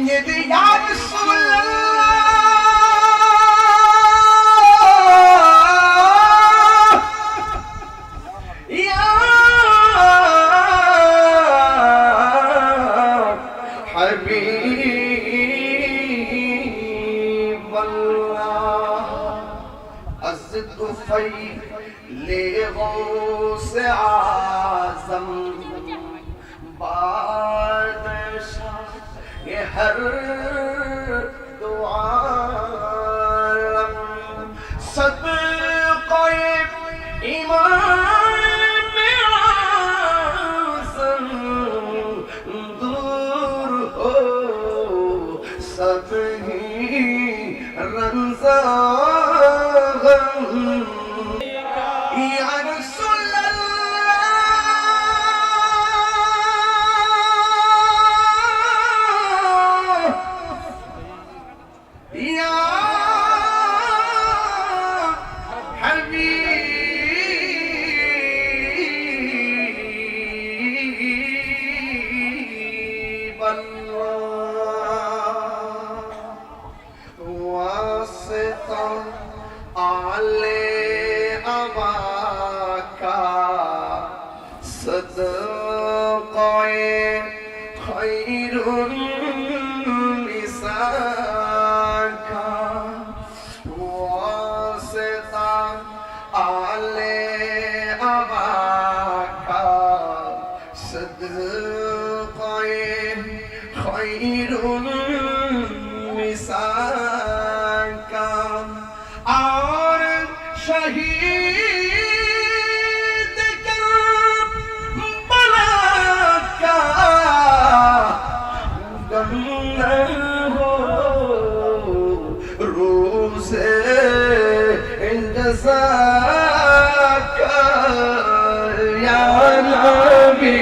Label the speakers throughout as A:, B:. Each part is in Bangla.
A: سيدي يا رسول الله يا حبيب الله أزد في لغوث عظم بادشاہ یہ ہر دعالم صدقہ امام اعظم دور ہو سب ہی رنزا غم یا رسول शहीद करबला का गम हो रोज़े इंतज़ा का या नबी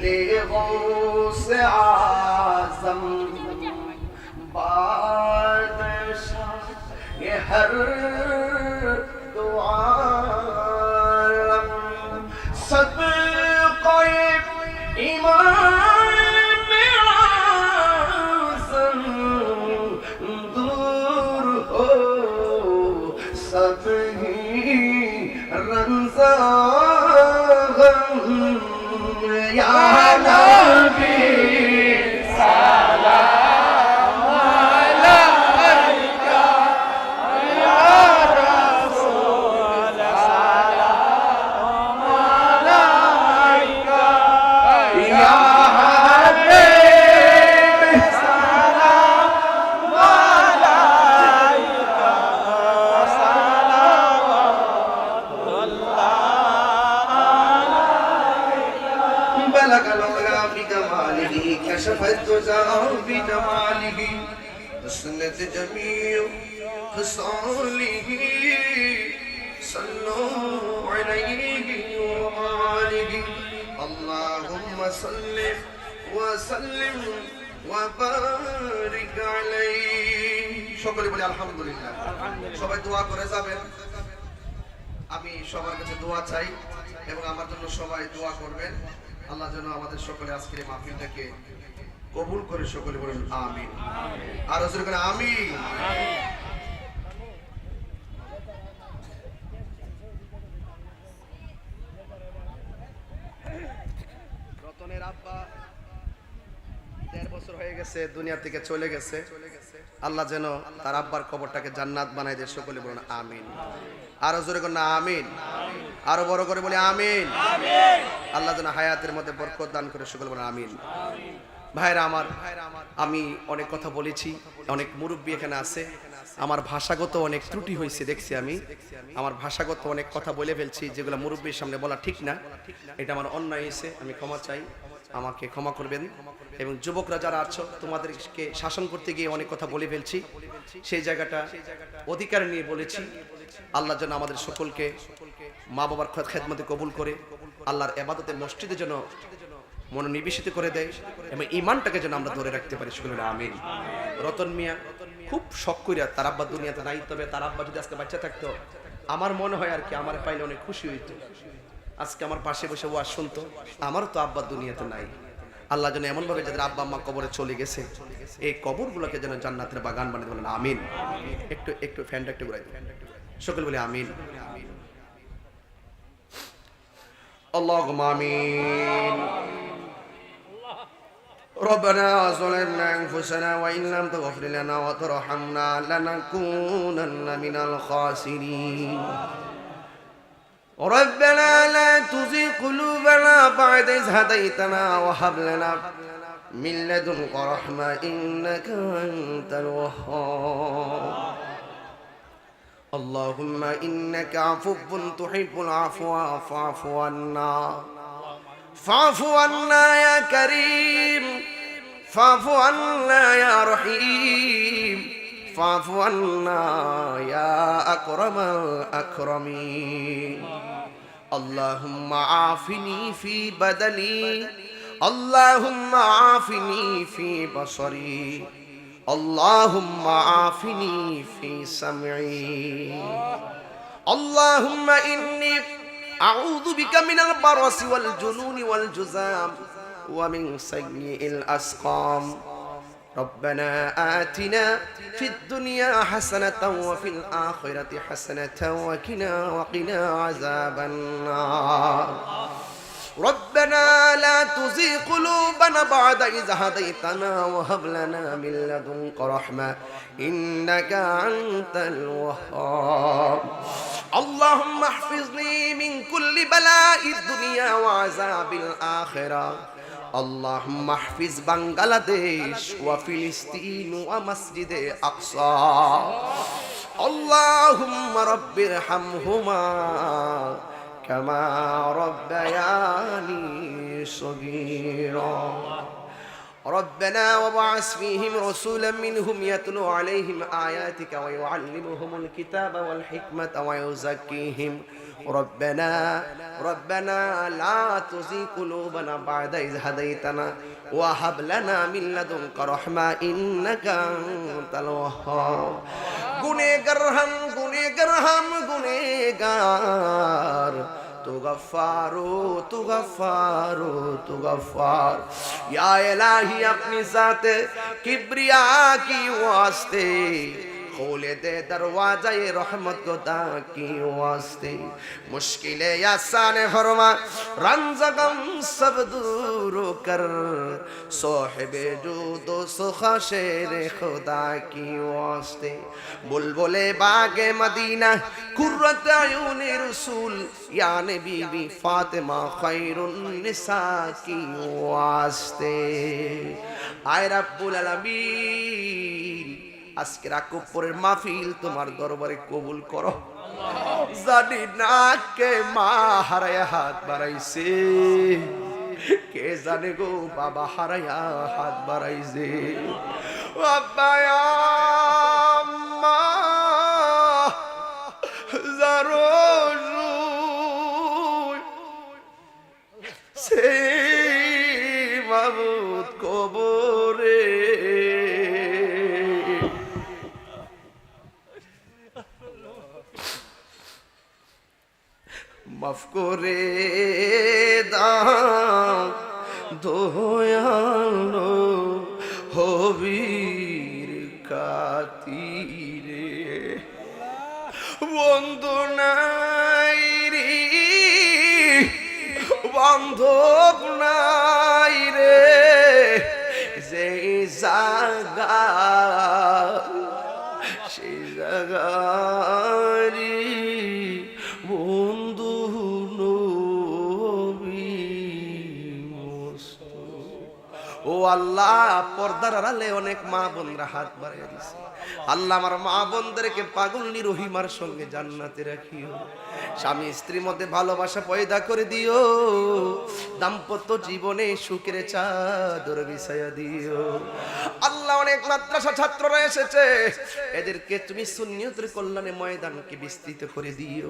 A: لغوث عظم بادشاہ یہ ہر دعالم صدقہ امام اعظم دور ہو سب ہی رنزا غم یا نبی سلام علیکہ یا رسول سلام علیکہ یا حبیب سلام علیکہ بلغ العلا بجماله كشف الدجى بجماله حسنت جميع خصاله صلوا عليه وآله اللهم صل وسلم وبارك عليه সকলে বলি আলহামদুলিল্লাহ সবাই দোয়া করে যাবেন আমি সবার কাছে দোয়া চাই এবং আমার জন্য সবাই দোয়া করবেন আল্লাহ যেন আমাদের সকলে আজকের মাহফিলটাকে কবুল করে সকলে বলুন আমিন আর জোরে করে আমিন রতনের আব্বা 1.5 বছর হয়ে গেছে দুনিয়া থেকে চলে গেছে আল্লাহ যেন তার আব্বার কবরটাকে জান্নাত বানায় দেয় সকলে বলুন আমিন আর জোরে করে আমিন আরো বড় করে বলি আমিন। আল্লাহ যেন হায়াতের মধ্যে বরকত দান করে, সকলে বলেন আমিন। ভাইরা আমার, আমি অনেক কথা বলেছি, অনেক মুরব্বী এখানে আছে। আমার ভাষাগত অনেক ত্রুটি হয়েছে দেখছি, আমি আমার ভাষাগত অনেক কথা বলে ফেলছি যেগুলো মুরব্বীর সামনে বলা ঠিক না। এটা আমার অন্যায় হয়েছে, আমি ক্ষমা চাই, আমাকে ক্ষমা করবেন। এবং যুবকরা যারা আছো, তোমাদেরকে শাসন করতে গিয়ে অনেক কথা বলে ফেলছি, সেই জায়গাটা অধিকার নিয়ে বলেছি। আল্লাহ যেন আমাদের সকলকে মা বাবার খেদমতে কবুল করে, আল্লাহর ইবাদতের মসজিদে যেন মনোনিবেশিত করে দেয় এবং ঈমানটাকে যেন আমরা ধরে রাখতে পারি, সকলে আমিন। রতন মিয়া খুব শখ করিয়া, তার আব্বা দুনিয়াতে নাই, তবে তার আব্বা যদি আজকে বাচ্চা থাকতো, আমার মনে হয় আর কি আমার পাইলে অনেক খুশি হইতো, আজকে আমার পাশে বসে ওয়াজ শুনতো। আমারও তো আব্বা দুনিয়াতে নাই। আল্লাহ যেন এমন ভাবে যাদের আব্বা আম্মা কবরে চলে গেছে, এই কবরগুলোকে যেন জান্নাতের বাগান বানিয়ে বলেন আমিন। একটু একটু ফ্যানটা একটু ঘুরাই দেন, সকল বলে আমিন। আল্লাহুম্মা আমিন। ربنا ظلمنا أنفسنا وإن لم تغفر لنا وترحمنا لنكونن من الخاسرين. ربنا لا تزغ قلوبنا بعد إذ هديتنا وهب لنا من لدنك رحمة إنك أنت الوهاب. اللهم إنك عفو تحب العفو فاعف عنا، فاعف عنا يا كريم، فاعف عنا يا رحيم، فاعف عنا يا أكرم الأكرمين. اللهم عافني في بدني، اللهم عافني في بصري، اللهم عافني في سمعي. اللهم إني أعوذ بك من البرص والجنون والجذام ومن سيء الأسقام. ربنا آتنا في الدنيا حسنة وفي الآخرة حسنة وقنا عذاب النار. ربنا لا تزغ قلوبنا بعد إذ هديتنا وهب لنا من لدنك رحمة إنك أنت الوهاب. اللهم احفظني من كل بلاء الدنيا وعذاب الآخرة. اللهم احفظ بنغلاديش وفلسطين ومسجد أقصى. اللهم رب ارحمهما كما ربياني صغيرا. ربنا وبعث فيهم رسولا منهم يتلو عليهم آياتك ويعلمهم الكتاب والحكمة ويزكيهم. ربنا لا تزغ قلوبنا بعد إذ هديتنا وهب لنا من لدنك رحمة إنك أنت الوهاب. গুনেগার তু গফার ইয়া ইলাহি अपनी ज़ाते किब्रिया की वास्ते खोले दे दरवाज़े रहमत खुदा की वास्ते. मुश्किलें आसान फरमा, रंज गम सब दूर कर, साहिबे जूद सुखा शेर खुदा की वास्ते. बुलबुले बागे मदीना कुर्रत आयून रसूल या नबी फातिमा खैरुन निसा की वास्ते. आय रब्बुल आलमीन, আজকের আকুপুরের মাহফিল তোমার দরবারে কবুল করো। জানি না কে মা হারায়া হাত বাড়াইছে, কে জানে গো বাবা হারায়া হাত বাড়াইছে। আব্বা আম্মা জারো সেই মাবুদ কবরে মাফ করে দাও দয়ালো হবির খাতিরে। বন্ধু নাই রে, বান্ধব নাই রে, সেই জায়গা সেই জায়গারি বন্ধু
B: ও আল্লাহ, পর্দার আড়ালে অনেক মা বোনরা হাত বাড়িয়ে দিছে। আল্লাহ, আমার মা বোনদেরকে পাগলনি রহিমার সঙ্গে জান্নাতে রাখিও। স্বামী স্ত্রীর মধ্যে ভালোবাসা পয়দা করে দিও। দাম্পত্য জীবনে সুখের চাদর বিছায়া দিও। আল্লাহ, অনেক মাদ্রাসা ছাত্ররা এসেছে, এদেরকে তুমি সুন্নিয়তের কল্যাণে ময়দানকে বিস্তৃত করে দিও।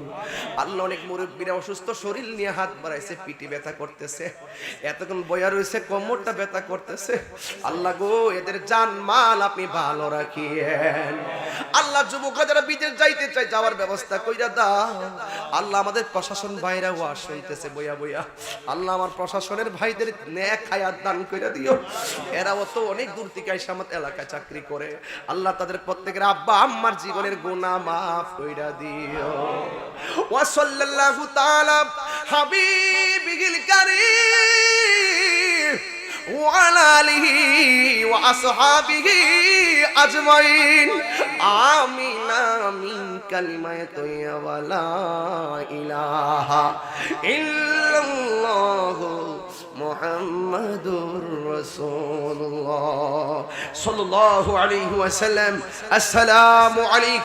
B: আল্লাহ, অনেক মুরব্বীরা অসুস্থ শরীর নিয়ে হাত বাড়াইছে, পিঠে ব্যথা করতেছে, এতক্ষণ বয়া রয়েছে, কোমরটা ব্যথা করতেছে। আল্লাহ গো, এদের জান মাল আপনি ভালো রাখিয়েন। আল্লাহ, যুবকরা যারা বিদেশ যাইতে চায় যাওয়ার ব্যবস্থা কইরা দাও। আল্লাহ, আমাদের প্রশাসন ভাইরা ওয়াজ শুনতেছে বইয়া বইয়া, আল্লাহ আমার প্রশাসনের ভাইদের নেক হায়াত দান কইরা দিও। এরাও তো অনেক দূর থেকে এসে আমার এলাকায় চাকরি করে। আল্লাহ, তাদের প্রত্যেকের আব্বা আম্মার জীবনের গুনাহ মাফ কইরা দিও। ওয়া সাল্লাল্লাহু তাআলা হাবিবিল কারীম ওয়া আলা আলিহি ওয়া আসহাবিহি আজমাইন। আমিন আমিন। কালিমায়ে তাইয়্যিবা লা ইলাহা ইল্লাল্লাহু মুহাম্মাদুর রাসূলুল্লাহ সাল্লাল্লাহু আলাইহি ওয়াসাল্লাম। আসসালামু আলাইকুম।